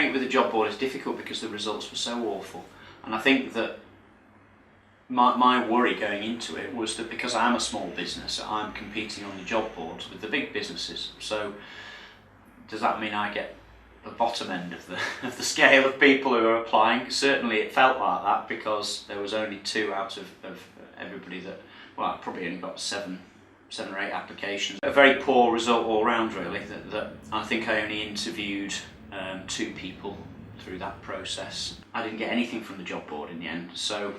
Sharing it with the job board is difficult because the results were so awful, and I think that my worry going into it was that because I am a small business, I'm competing on the job boards with the big businesses. So does that mean I get the bottom end of the scale of people who are applying? Certainly it felt like that, because there was only 2 out of everybody that, well, I probably only got 7 or 8 applications. A very poor result all round, really. That I think I only interviewed 2 people through that process. I didn't get anything from the job board in the end, so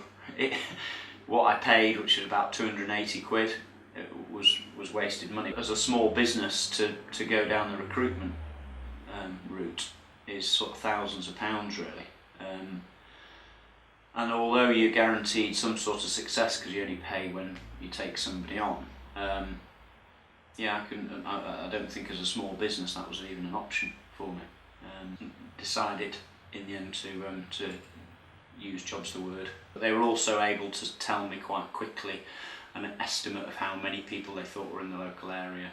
what I paid, which was about 280 quid, it was wasted money. As a small business, to go down the recruitment route is sort of thousands of pounds, really. And although you're guaranteed some sort of success because you only pay when you take somebody on, yeah, I don't think as a small business that was even an option for me. Decided in the end to use JobsTheWord. But they were also able to tell me quite quickly an estimate of how many people they thought were in the local area,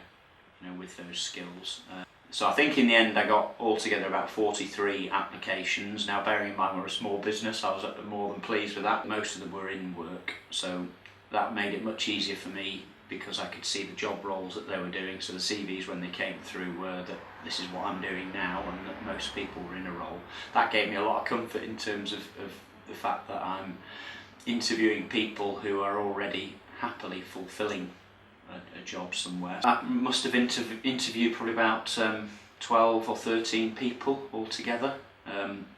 you know, with those skills. So I think in the end I got altogether about 43 applications. Now, bearing in mind we're a small business, I was more than pleased with that. Most of them were in work, so that made it much easier for me because I could see the job roles that they were doing. So the CVs, when they came through, were that this is what I'm doing now, and that most people were in a role. That gave me a lot of comfort in terms of the fact that I'm interviewing people who are already happily fulfilling a job somewhere. I must have interviewed probably about 12 or 13 people altogether,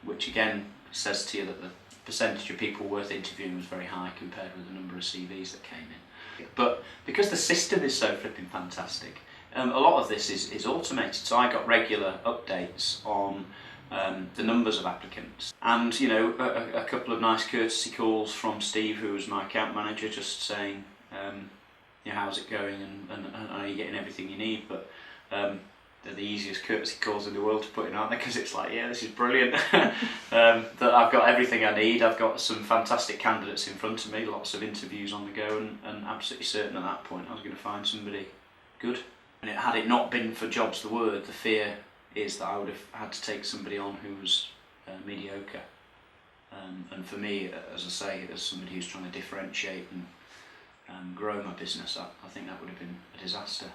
which again says to you that the percentage of people worth interviewing was very high compared with the number of CVs that came in. But because the system is so flipping fantastic, a lot of this is automated, so I got regular updates on the numbers of applicants, and you know, a couple of nice courtesy calls from Steve, who was my account manager, just saying, you know, how's it going, and are you getting everything you need? But they're the easiest courtesy calls in the world to put in, aren't they? Because it's like, yeah, this is brilliant. That I've got everything I need. I've got some fantastic candidates in front of me, lots of interviews on the go, and absolutely certain at that point I was going to find somebody good. And had it not been for JobsTheWord, the fear is that I would have had to take somebody on who was mediocre. And for me, as I say, as somebody who's trying to differentiate and grow my business, I think that would have been a disaster.